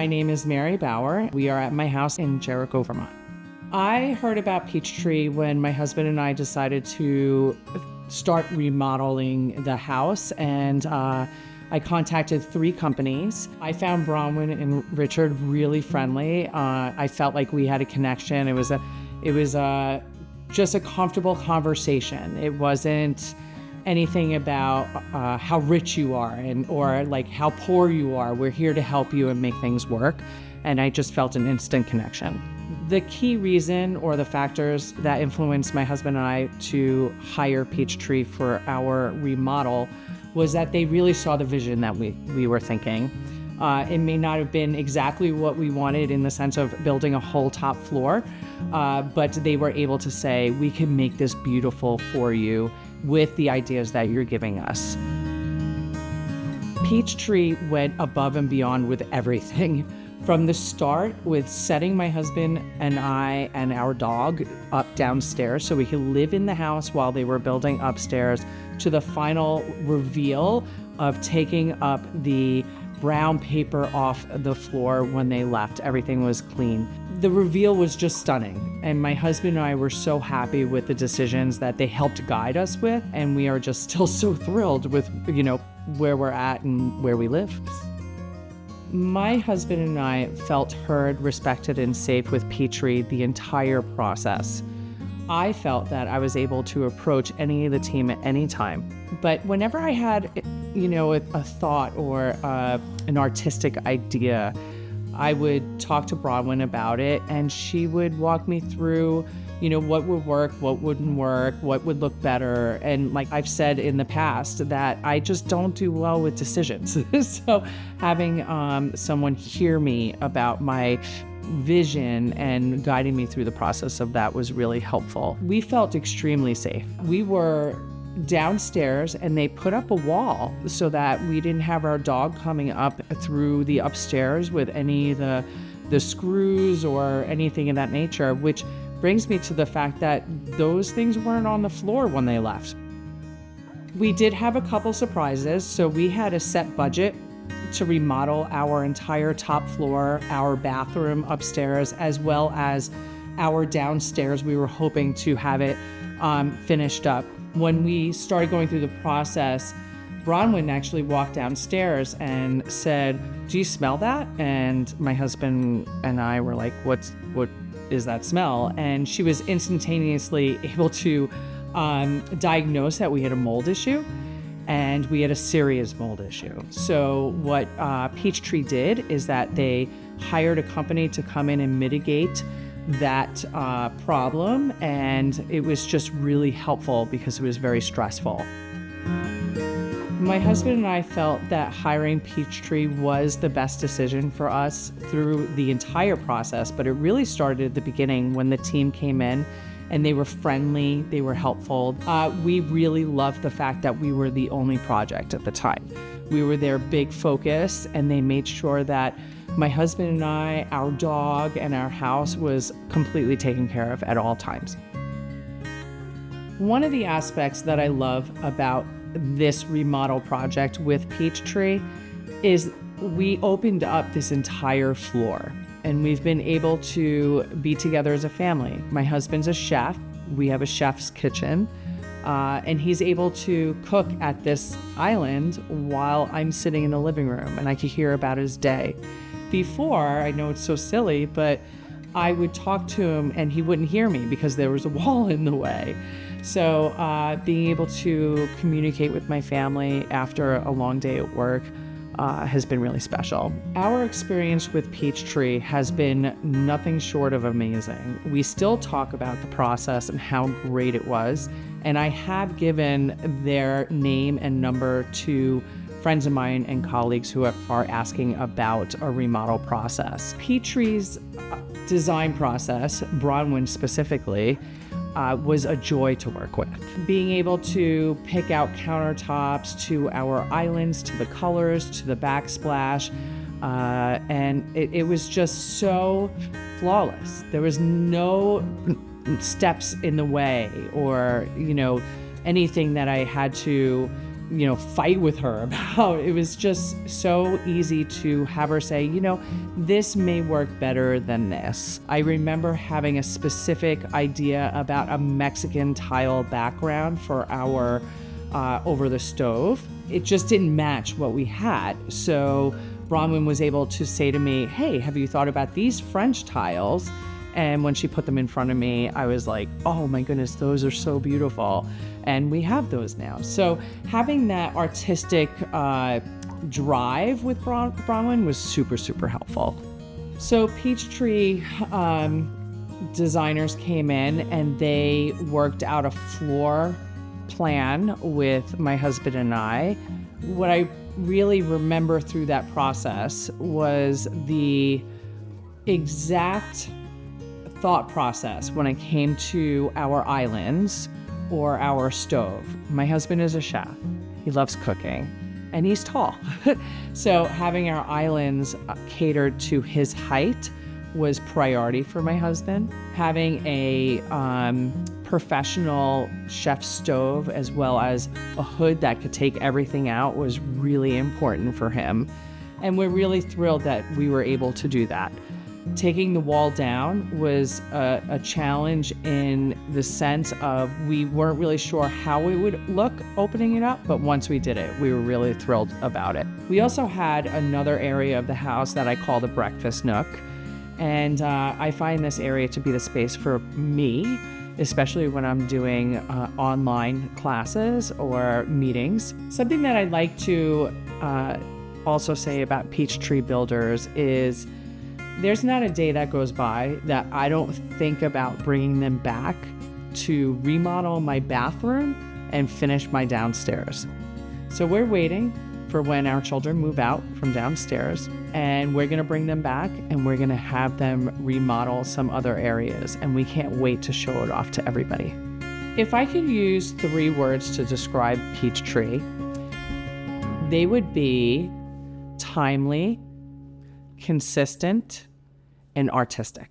name is Mary Bauer. We are at my house in Jericho, Vermont. I heard about Peachtree when my husband and I decided to start remodeling the house, and I contacted 3 companies. I found Bronwyn and Richard really friendly. I felt like we had a connection. It was just a comfortable conversation. It wasn't anything about how rich you are or like how poor you are. We're here to help you and make things work. And I just felt an instant connection. The key reason or the factors that influenced my husband and I to hire Peachtree for our remodel was that they really saw the vision that we were thinking. It may not have been exactly what we wanted in the sense of building a whole top floor, but they were able to say, we can make this beautiful for you with the ideas that you're giving us. Peachtree went above and beyond with everything. From the start, with setting my husband and I and our dog up downstairs so we could live in the house while they were building upstairs, to the final reveal of taking up the brown paper off the floor when they left. Everything was clean. The reveal was just stunning. And my husband and I were so happy with the decisions that they helped guide us with. And we are just still so thrilled with, where we're at and where we live. My husband and I felt heard, respected, and safe with Peachtree the entire process. I felt that I was able to approach any of the team at any time. But whenever I had, a thought or an artistic idea, I would talk to Bronwyn about it, and she would walk me through, what would work, what wouldn't work, what would look better. And like I've said in the past, that I just don't do well with decisions. So having someone hear me about my vision and guiding me through the process of that was really helpful. We felt extremely safe. We were downstairs and they put up a wall so that we didn't have our dog coming up through the upstairs with any of the screws or anything of that nature, which brings me to the fact that those things weren't on the floor when they left. We did have a couple surprises. So we had a set budget to remodel our entire top floor, our bathroom upstairs, as well as our downstairs. We were hoping to have it finished up. When we started going through the process, Bronwyn actually walked downstairs and said, "Do you smell that?" And my husband and I were like, what is that smell? And she was instantaneously able to diagnose that we had a mold issue, and we had a serious mold issue. So what Peachtree did is that they hired a company to come in and mitigate that problem, and it was just really helpful because it was very stressful. My husband and I felt that hiring Peachtree was the best decision for us through the entire process, but it really started at the beginning when the team came in and they were friendly, they were helpful. We really loved the fact that we were the only project at the time. We were their big focus, and they made sure that my husband and I, our dog, and our house was completely taken care of at all times. One of the aspects that I love about this remodel project with Peachtree is we opened up this entire floor, and we've been able to be together as a family. My husband's a chef. We have a chef's kitchen, and he's able to cook at this island while I'm sitting in the living room, and I could hear about his day. Before, I know it's so silly, but I would talk to him and he wouldn't hear me because there was a wall in the way. So being able to communicate with my family after a long day at work has been really special. Our experience with Peachtree has been nothing short of amazing. We still talk about the process and how great it was, and I have given their name and number to friends of mine and colleagues who are asking about a remodel process. Peachtree's design process, Bronwyn specifically, was a joy to work with. Being able to pick out countertops to our islands, to the colors, to the backsplash, and it was just so flawless. There was no steps in the way or, anything that I had to fight with her about. It was just so easy to have her say, this may work better than this. I remember having a specific idea about a Mexican tile background for our over the stove. It just didn't match what we had. So Bronwyn was able to say to me, hey, have you thought about these French tiles? And when she put them in front of me, I was like, oh my goodness, those are so beautiful. And we have those now. So having that artistic drive with Bronwyn was super, super helpful. So Peachtree designers came in and they worked out a floor plan with my husband and I. What I really remember through that process was the exact thought process when it came to our islands or our stove. My husband is a chef. He loves cooking and he's tall. So having our islands catered to his height was priority for my husband. Having a professional chef stove as well as a hood that could take everything out was really important for him. And we're really thrilled that we were able to do that. Taking the wall down was a challenge in the sense of we weren't really sure how it would look opening it up, but once we did it, we were really thrilled about it. We also had another area of the house that I call the breakfast nook, and I find this area to be the space for me, especially when I'm doing online classes or meetings. Something that I'd like to also say about Peachtree Builders is there's not a day that goes by that I don't think about bringing them back to remodel my bathroom and finish my downstairs. So we're waiting for when our children move out from downstairs, and we're gonna bring them back and we're gonna have them remodel some other areas, and we can't wait to show it off to everybody. If I could use 3 words to describe Peachtree, they would be timely, consistent, and artistic.